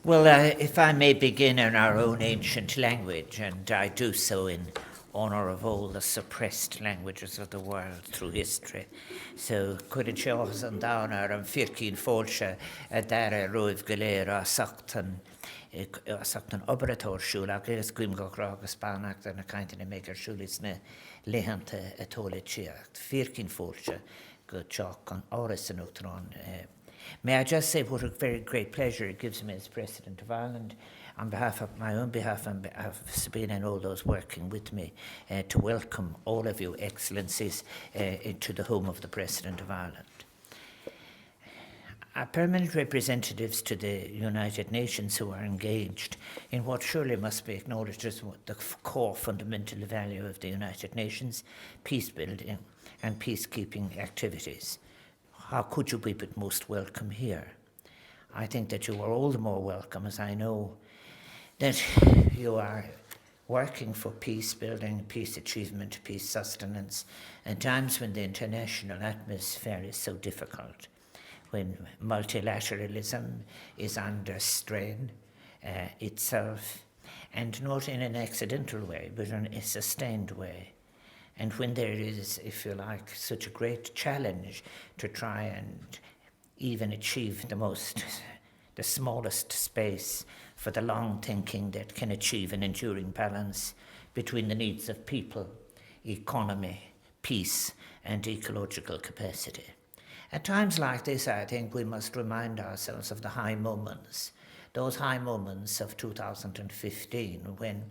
Well, if I may begin in our own ancient language, and I do so in honour of all the suppressed languages of the world through history. So, cuireann seochas an dánar an fircín fóilse a dara roimh go léir a sachtan obratórsúil agus cuim go agus spánach an na caiinteanna méigirsúlis na léhananta atóla tíocht. Fircín fóilse go teach an áras an Uachtarán. May I just say what a very great pleasure it gives me as President of Ireland, on behalf of my own behalf and behalf of Sabina and all those working with me, to welcome all of you excellencies into the home of the President of Ireland. Our permanent representatives to the United Nations who are engaged in what surely must be acknowledged as the core fundamental value of the United Nations, peace building and peacekeeping activities. How could you be but most welcome here? I think that you are all the more welcome as I know that you are working for peace building, peace achievement, peace sustenance, at times when the international atmosphere is so difficult, when multilateralism is under strain itself, and not in an accidental way, but in a sustained way. And when there is, if you like, such a great challenge to try and even achieve the smallest space for the long thinking that can achieve an enduring balance between the needs of people, economy, peace, and ecological capacity. At times like this, I think we must remind ourselves of the high moments, those high moments of 2015 when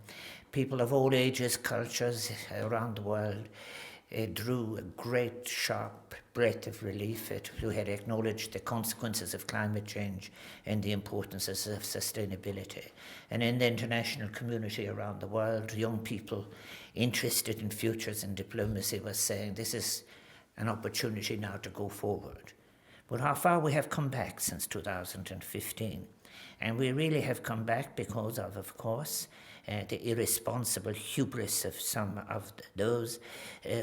people of all ages, cultures around the world drew a great sharp breath of relief who had acknowledged the consequences of climate change and the importances of sustainability. And in the international community around the world, young people interested in futures and diplomacy was saying this is an opportunity now to go forward. But how far we have come back since 2015. And we really have come back because of course, the irresponsible hubris of some of those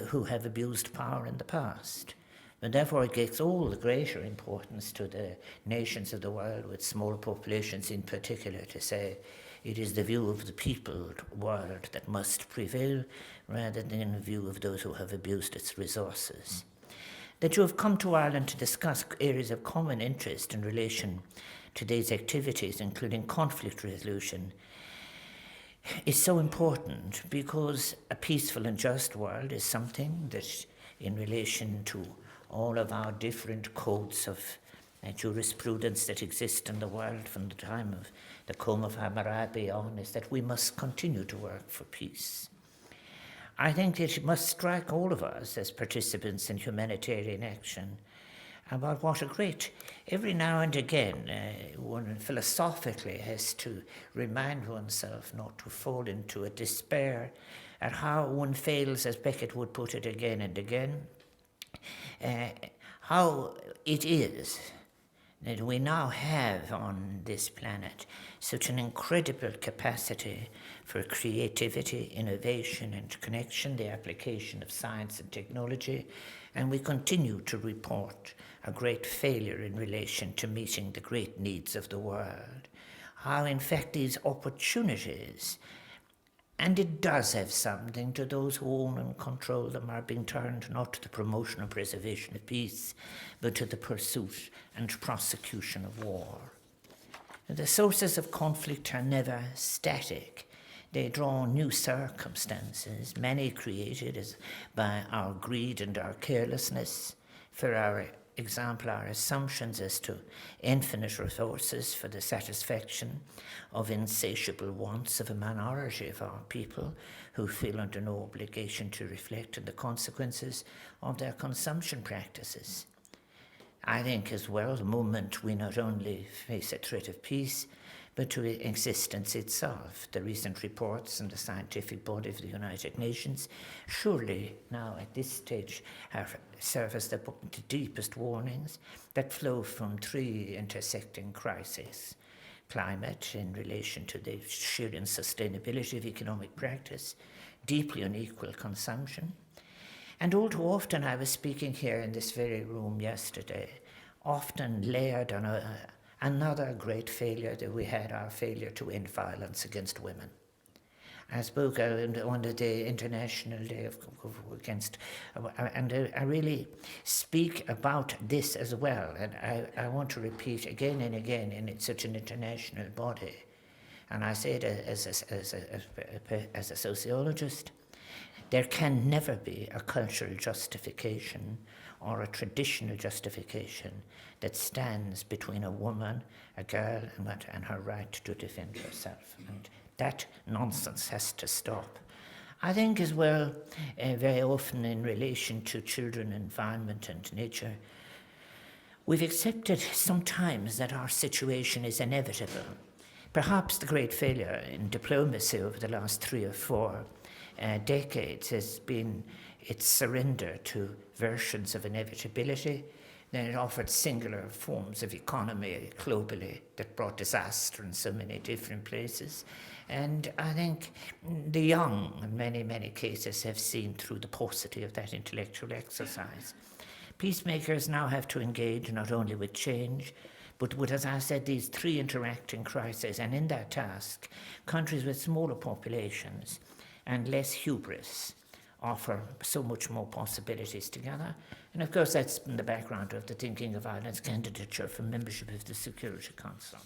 who have abused power in the past. And therefore it gives all the greater importance to the nations of the world with small populations in particular to say it is the view of the peopled world that must prevail rather than the view of those who have abused its resources. That you have come to Ireland to discuss areas of common interest in relation to these activities, including conflict resolution, is so important because a peaceful and just world is something that, in relation to all of our different codes of jurisprudence that exist in the world from the time of the Comb of Hammurabi on, is that we must continue to work for peace. I think it must strike all of us as participants in humanitarian action about what a great, every now and again, one philosophically has to remind oneself not to fall into a despair at how one fails, as Beckett would put it again and again, how it is that we now have on this planet such an incredible capacity for creativity, innovation and connection, the application of science and technology, and we continue to report a great failure in relation to meeting the great needs of the world. How in fact these opportunities, and it does have something to those who own and control them, are being turned not to the promotion or preservation of peace, but to the pursuit and prosecution of war. The sources of conflict are never static. They draw on new circumstances, many created by our greed and our carelessness. For our example, our assumptions as to infinite resources for the satisfaction of insatiable wants of a minority of our people who feel under no obligation to reflect on the consequences of their consumption practices. I think as well, the moment we not only face a threat of peace, but to existence itself. The recent reports in the scientific body of the United Nations surely now at this stage serve as the deepest warnings that flow from three intersecting crises. Climate in relation to the sheer unsustainability of economic practice, deeply unequal consumption, and all too often, I was speaking here in this very room yesterday, often layered on Another great failure that we had, our failure to end violence against women. I spoke on the International Day against, and I really speak about this as well, and I want to repeat again and again in such an international body, and I say it as a sociologist, there can never be a cultural justification or a traditional justification that stands between a woman, a girl, and her right to defend herself. And that nonsense has to stop. I think as well, very often in relation to children, environment and nature, we've accepted sometimes that our situation is inevitable. Perhaps the great failure in diplomacy over the last 3 or 4 decades has been its surrender to versions of inevitability. Then it offered singular forms of economy globally that brought disaster in so many different places. And I think the young, in many, many cases, have seen through the paucity of that intellectual exercise. Peacemakers now have to engage not only with change, but with, as I said, these 3 interacting crises. And in that task, countries with smaller populations and less hubris offer so much more possibilities together. And of course, that's in the background of the Thinking of Ireland's candidature for membership of the Security Council.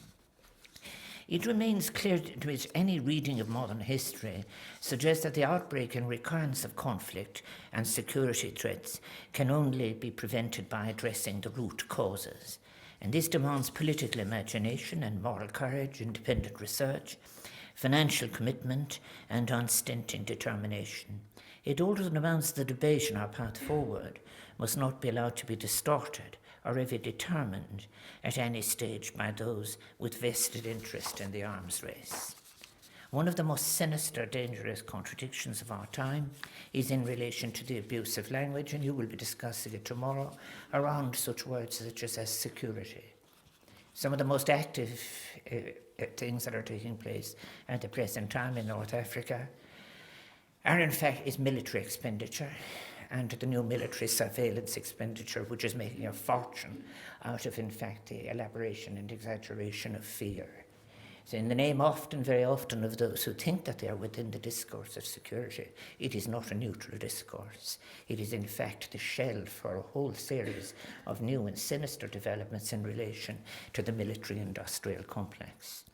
It remains clear to me that any reading of modern history suggests that the outbreak and recurrence of conflict and security threats can only be prevented by addressing the root causes. And this demands political imagination and moral courage, independent research, financial commitment, and unstinting determination. It also demands the debate on our path forward must not be allowed to be distorted or ever determined at any stage by those with vested interest in the arms race. One of the most sinister, dangerous contradictions of our time is in relation to the abuse of language, and you will be discussing it tomorrow, around such words such as security. Some of the most active things that are taking place at the present time in North Africa are in fact is military expenditure, and the new military surveillance expenditure, which is making a fortune out of, in fact, the elaboration and exaggeration of fear. So in the name often, very often, of those who think that they are within the discourse of security, it is not a neutral discourse. It is, in fact, the shell for a whole series of new and sinister developments in relation to the military-industrial complex.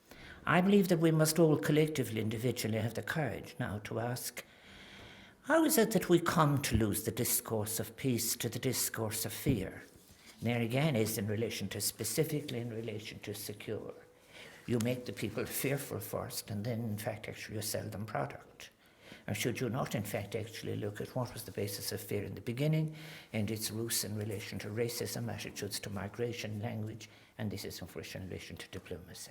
I believe that we must all collectively, individually, have the courage now to ask, how is it that we come to lose the discourse of peace to the discourse of fear? And there again is specifically in relation to secure. You make the people fearful first, and then, in fact, actually you sell them product. Or should you not, in fact, actually look at what was the basis of fear in the beginning and its roots in relation to racism, attitudes to migration, language, and this is, of course, in relation to diplomacy.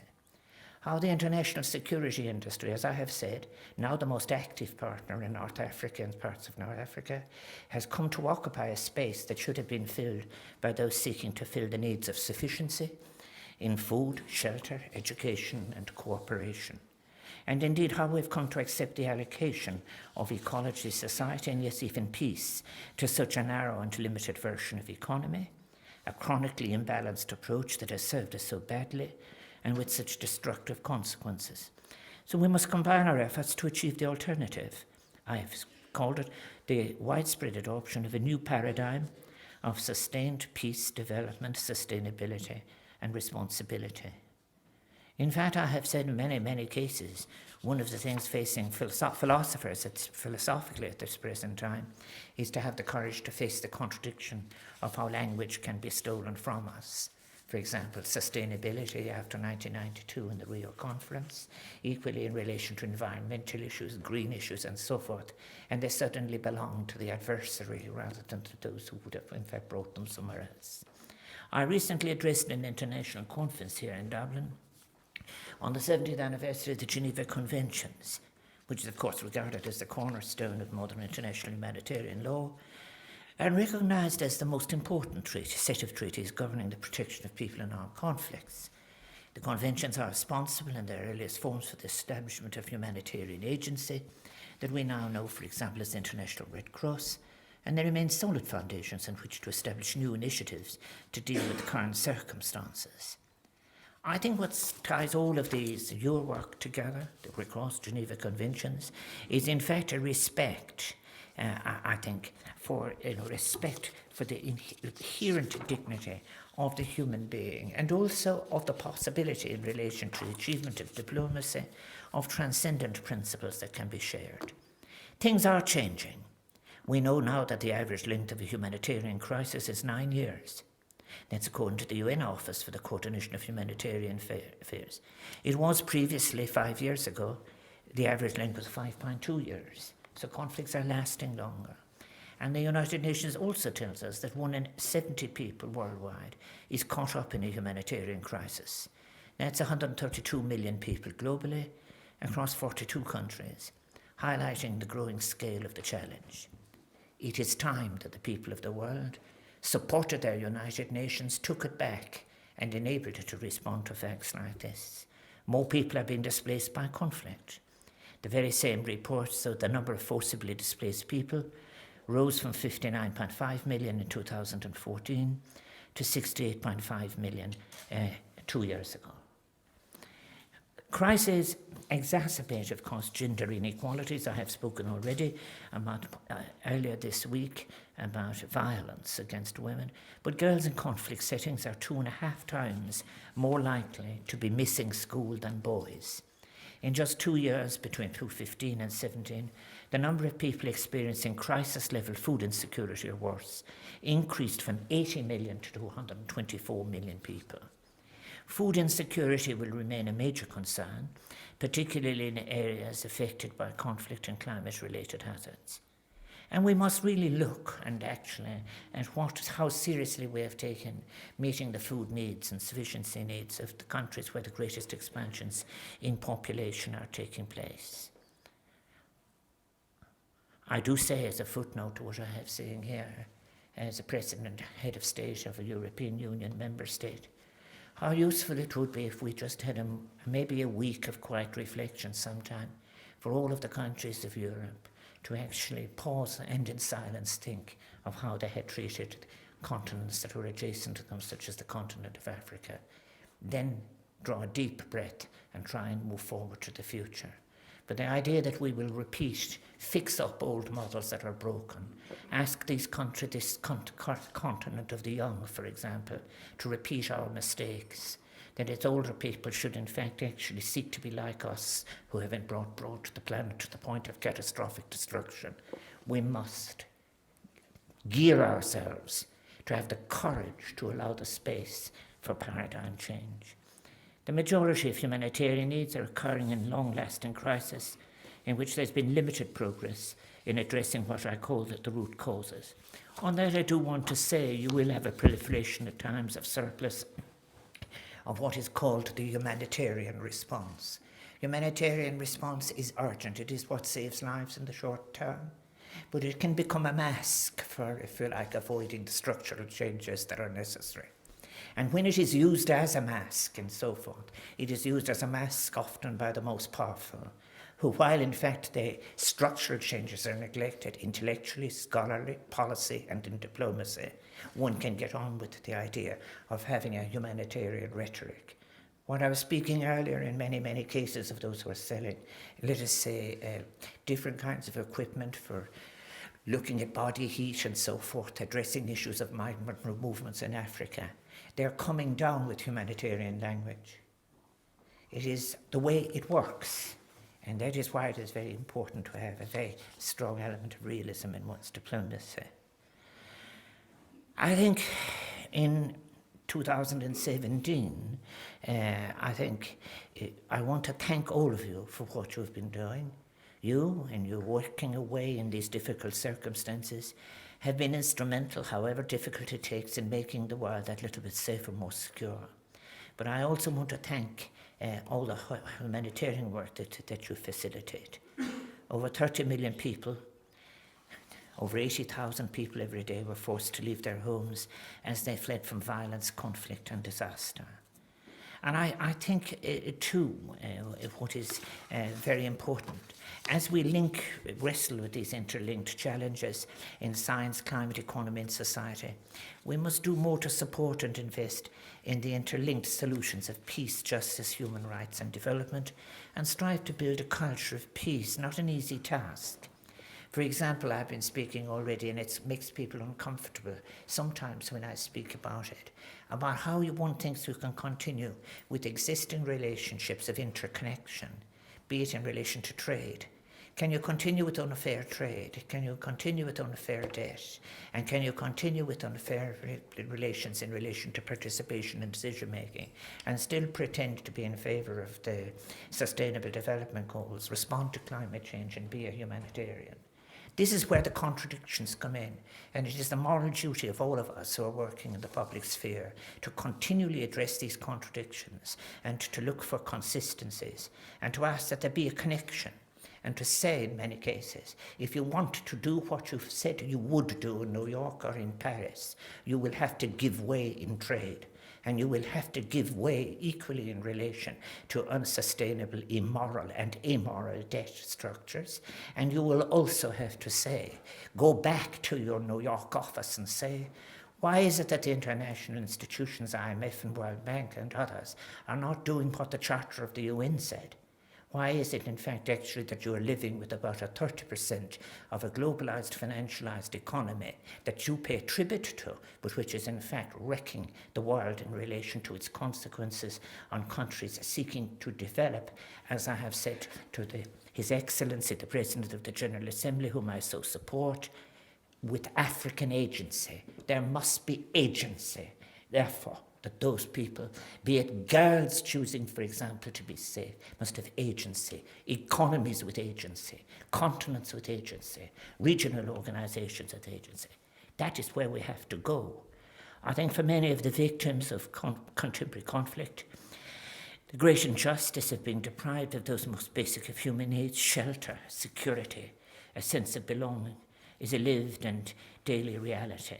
How the international security industry, as I have said, now the most active partner in North Africa and parts of North Africa, has come to occupy a space that should have been filled by those seeking to fill the needs of sufficiency in food, shelter, education, and cooperation. And indeed, how we've come to accept the allocation of ecology, society, and yes, even peace, to such a narrow and limited version of economy, a chronically imbalanced approach that has served us so badly, and with such destructive consequences. So we must combine our efforts to achieve the alternative. I have called it the widespread adoption of a new paradigm of sustained peace, development, sustainability, and responsibility. In fact, I have said in many, many cases, one of the things facing philosophers philosophically at this present time is to have the courage to face the contradiction of how language can be stolen from us. For example, sustainability after 1992 in the Rio conference, equally in relation to environmental issues, green issues, and so forth. And they suddenly belong to the adversary rather than to those who would have, in fact, brought them somewhere else. I recently addressed an international conference here in Dublin on the 70th anniversary of the Geneva Conventions, which is, of course, regarded as the cornerstone of modern international humanitarian law, and recognised as the most important set of treaties governing the protection of people in armed conflicts. The conventions are responsible in their earliest forms for the establishment of humanitarian agency that we now know, for example, as the International Red Cross, and they remain solid foundations on which to establish new initiatives to deal with current circumstances. I think what ties all of these, your work together, the Red Cross Geneva Conventions, is in fact a respect, I think, for respect for the inherent dignity of the human being, and also of the possibility in relation to the achievement of diplomacy of transcendent principles that can be shared. Things are changing. We know now that the average length of a humanitarian crisis is 9 years. That's according to the UN Office for the Coordination of Humanitarian Affairs. It was previously, 5 years ago, the average length was 5.2 years. So conflicts are lasting longer. And the United Nations also tells us that 1 in 70 people worldwide is caught up in a humanitarian crisis. That's 132 million people globally, across 42 countries, highlighting the growing scale of the challenge. It is time that the people of the world supported their United Nations, took it back, and enabled it to respond to facts like this. More people are being displaced by conflict. The very same reports that the number of forcibly displaced people rose from 59.5 million in 2014 to 68.5 million 2 years ago. Crises exacerbate, of course, gender inequalities. I have spoken already about earlier this week about violence against women. But girls in conflict settings are 2.5 times more likely to be missing school than boys. In just 2 years, between 2015 and 2017, the number of people experiencing crisis-level food insecurity or worse increased from 80 million to 224 million people. Food insecurity will remain a major concern, particularly in areas affected by conflict and climate-related hazards. And we must really look and actually at how seriously we have taken meeting the food needs and sufficiency needs of the countries where the greatest expansions in population are taking place. I do say as a footnote to what I have saying here, as a president, head of state of a European Union member state, how useful it would be if we just had maybe a week of quiet reflection sometime for all of the countries of Europe to actually pause and in silence think of how they had treated continents that were adjacent to them, such as the continent of Africa. Then draw a deep breath and try and move forward to the future. But the idea that we will repeat, fix up old models that are broken, ask these countries, this continent of the young, for example, to repeat our mistakes, that its older people should in fact actually seek to be like us, who have been brought the planet to the point of catastrophic destruction. We must gear ourselves to have the courage to allow the space for paradigm change. The majority of humanitarian needs are occurring in long-lasting crises in which there's been limited progress in addressing what I call the root causes. On that, I do want to say you will have a proliferation at times of surplus of what is called the humanitarian response. Humanitarian response is urgent. It is what saves lives in the short term. But it can become a mask for, if you like, avoiding the structural changes that are necessary. And when it is used as a mask and so forth, it is used as a mask often by the most powerful, who, while in fact the structural changes are neglected intellectually, scholarly, policy, and in diplomacy, one can get on with the idea of having a humanitarian rhetoric. What I was speaking earlier, in many, many cases of those who are selling, let us say, different kinds of equipment for looking at body heat and so forth, addressing issues of migrant movements in Africa, they're coming down with humanitarian language. It is the way it works. And that is why it is very important to have a very strong element of realism in one's diplomacy. I think in 2017, I want to thank all of you for what you've been doing. You and your working away in these difficult circumstances have been instrumental, however difficult it takes, in making the world that little bit safer, more secure. But I also want to thank all the humanitarian work that you facilitate. Over 30 million people, over 80,000 people every day were forced to leave their homes as they fled from violence, conflict, and disaster. And I think, too, what is very important, as we wrestle with these interlinked challenges in science, climate, economy and society, we must do more to support and invest in the interlinked solutions of peace, justice, human rights and development, and strive to build a culture of peace, not an easy task. For example, I've been speaking already, and it makes people uncomfortable sometimes when I speak about it, about how one thinks we can continue with existing relationships of interconnection, be it in relation to trade. Can you continue with unfair trade? Can you continue with unfair debt? And can you continue with unfair relations in relation to participation in decision making and still pretend to be in favour of the Sustainable Development Goals, respond to climate change and be a humanitarian? This is where the contradictions come in, and it is the moral duty of all of us who are working in the public sphere to continually address these contradictions and to look for consistencies and to ask that there be a connection, and to say in many cases, if you want to do what you've said you would do in New York or in Paris, you will have to give way in trade. And you will have to give way equally in relation to unsustainable, immoral and amoral debt structures. And you will also have to say, go back to your New York office and say, why is it that the international institutions, IMF and World Bank and others, are not doing what the Charter of the UN said? Why is it, in fact, actually that you are living with about a 30% of a globalized, financialized economy that you pay tribute to, but which is, in fact, wrecking the world in relation to its consequences on countries seeking to develop, as I have said to His Excellency, the President of the General Assembly, whom I so support, with African agency. There must be agency, therefore, that those people, be it girls choosing, for example, to be safe, must have agency, economies with agency, continents with agency, regional organizations with agency. That is where we have to go. I think for many of the victims of contemporary conflict, the great injustice of being deprived of those most basic of human needs, shelter, security, a sense of belonging, is a lived and daily reality.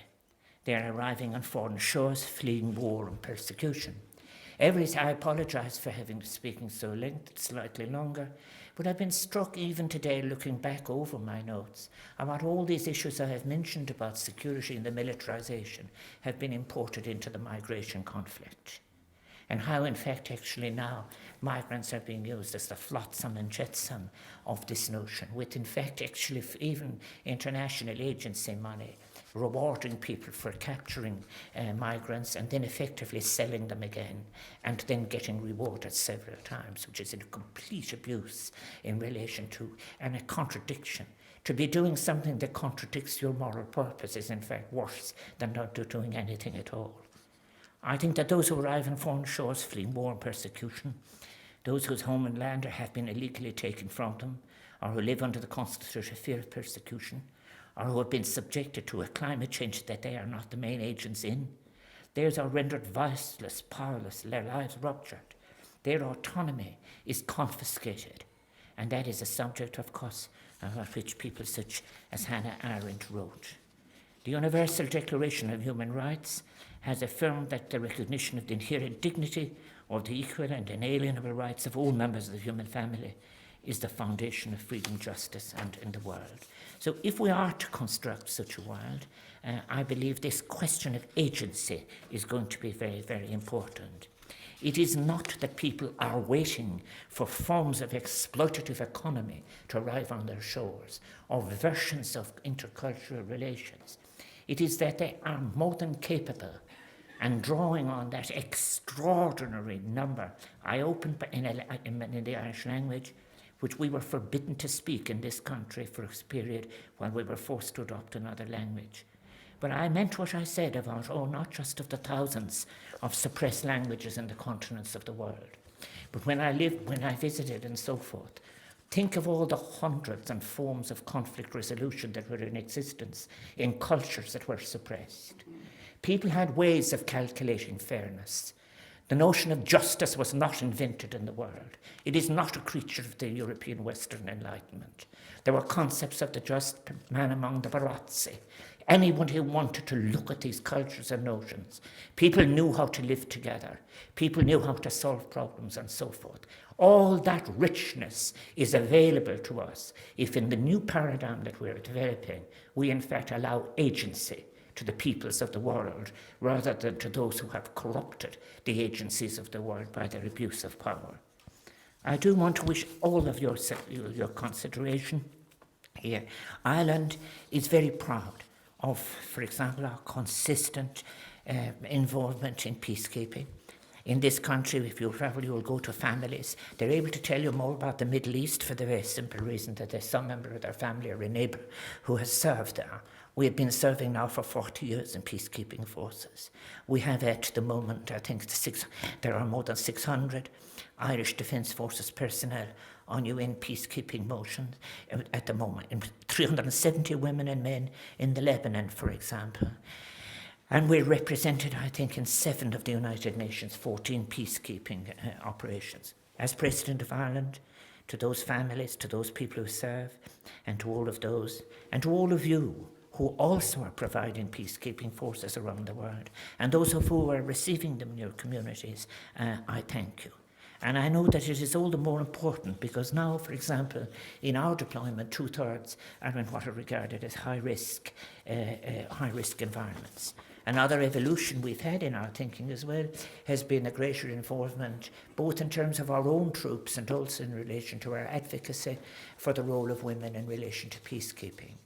They are arriving on foreign shores, fleeing war and persecution. I apologise for speaking so slightly longer, but I've been struck even today looking back over my notes about all these issues I have mentioned about security and the militarisation have been imported into the migration conflict. And how, in fact, actually now migrants are being used as the flotsam and jetsam of this notion, with, in fact, actually even international agency money rewarding people for capturing migrants and then effectively selling them again and then getting rewarded several times, which is a complete abuse in relation to and a contradiction. To be doing something that contradicts your moral purpose is in fact worse than not doing anything at all. I think that those who arrive on foreign shores fleeing war and persecution, those whose home and land have been illegally taken from them, or who live under the constitutional fear of persecution, or who have been subjected to a climate change that they are not the main agents in, theirs are rendered voiceless, powerless, their lives ruptured. Their autonomy is confiscated. And that is a subject, of course, about which people such as Hannah Arendt wrote. The Universal Declaration of Human Rights has affirmed that the recognition of the inherent dignity of the equal and inalienable rights of all members of the human family is the foundation of freedom, justice, and in the world. So if we are to construct such a world, I believe this question of agency is going to be very, very important. It is not that people are waiting for forms of exploitative economy to arrive on their shores or versions of intercultural relations. It is that they are more than capable and drawing on that extraordinary number. I opened in the Irish language, which we were forbidden to speak in this country for a period when we were forced to adopt another language. But I meant what I said about, not just of the thousands of suppressed languages in the continents of the world, but when I visited and so forth, think of all the hundreds and forms of conflict resolution that were in existence in cultures that were suppressed. People had ways of calculating fairness. The notion of justice was not invented in the world. It is not a creature of the European Western Enlightenment. There were concepts of the just man among the Barazzi, Anyone who wanted to look at these cultures and notions. People knew how to live together. People knew how to solve problems and so forth. All that richness is available to us if in the new paradigm that we're developing, we in fact allow agency to the peoples of the world rather than to those who have corrupted the agencies of the world by their abuse of power. I do want to wish all of your consideration here. Ireland is very proud of, for example, our consistent involvement in peacekeeping. In this country, if you travel, you will go to families. They're able to tell you more about the Middle East for the very simple reason that there's some member of their family or a neighbour who has served there. We have been serving now for 40 years in peacekeeping forces. We have at the moment, I think there are more than 600 Irish Defence Forces personnel on UN peacekeeping motions at the moment, 370 women and men in the Lebanon, for example. And we're represented, I think, in 7 of the United Nations 14 peacekeeping operations. As President of Ireland, to those families, to those people who serve, and to all of those, and to all of you who also are providing peacekeeping forces around the world, and those of you who are receiving them in your communities, I thank you. And I know that it is all the more important because now, for example, in our deployment, 2/3 are in what are regarded as high-risk environments. Another evolution we've had in our thinking as well has been a greater involvement, both in terms of our own troops and also in relation to our advocacy for the role of women in relation to peacekeeping.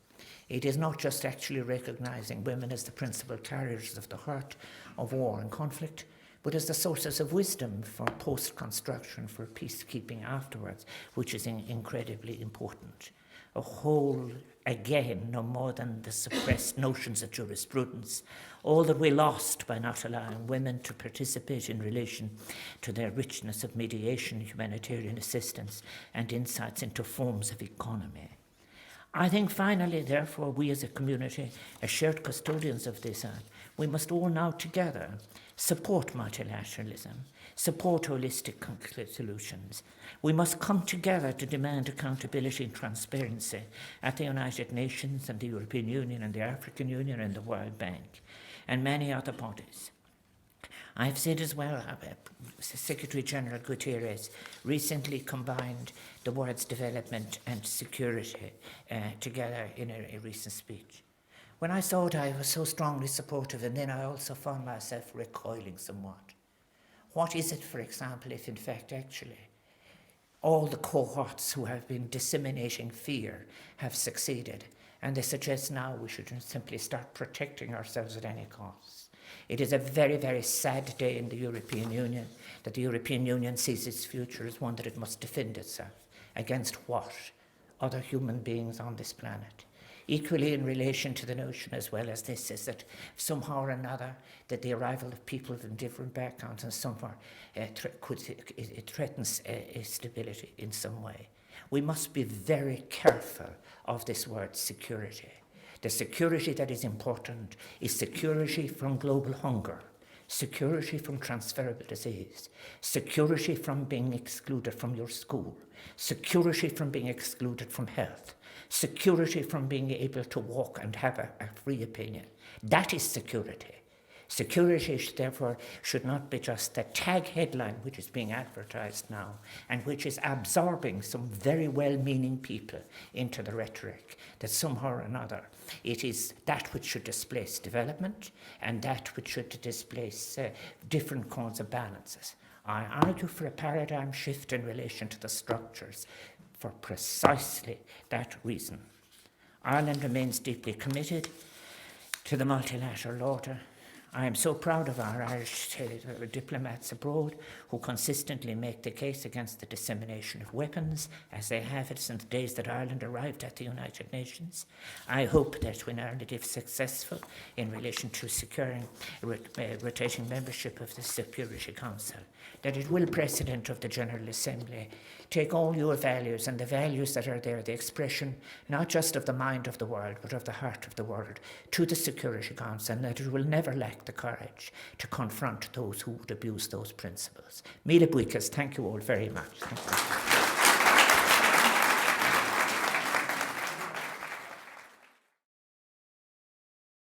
It is not just actually recognising women as the principal carriers of the heart of war and conflict, but as the sources of wisdom for post-construction, for peacekeeping afterwards, which is incredibly important. A whole, again, no more than the suppressed notions of jurisprudence, all that we lost by not allowing women to participate in relation to their richness of mediation, humanitarian assistance, and insights into forms of economy. I think finally, therefore, we as a community, as shared custodians of this art, we must all now together support multilateralism, support holistic solutions. We must come together to demand accountability and transparency at the United Nations and the European Union and the African Union and the World Bank and many other bodies. I've said as well, Secretary General Guterres recently combined the words development and security together in a recent speech. When I saw it, I was so strongly supportive, and then I also found myself recoiling somewhat. What is it, for example, if in fact actually all the cohorts who have been disseminating fear have succeeded, and they suggest now we should simply start protecting ourselves at any cost? It is a very, very sad day in the European Union that the European Union sees its future as one that it must defend itself against what? Other human beings on this planet. Equally in relation to the notion as well as this is that somehow or another that the arrival of people from different backgrounds and somewhere it threatens stability in some way. We must be very careful of this word security. The security that is important is security from global hunger, security from transferable disease, security from being excluded from your school, security from being excluded from health, security from being able to walk and have a free opinion. That is security. Security, therefore, should not be just the tag headline which is being advertised now and which is absorbing some very well-meaning people into the rhetoric that somehow or another it is that which should displace development and that which should displace different kinds of balances. I argue for a paradigm shift in relation to the structures for precisely that reason. Ireland remains deeply committed to the multilateral order. I am so proud of our Irish diplomats abroad who consistently make the case against the dissemination of weapons, as they have it since the days that Ireland arrived at the United Nations. I hope that when Ireland is successful in relation to securing rotating membership of the Security Council, that it will, President of the General Assembly, take all your values and the values that are there, the expression not just of the mind of the world, but of the heart of the world, to the Security Council, and that it will never lack the courage to confront those who would abuse those principles. Míle buíochas, thank you all very much. Thank you.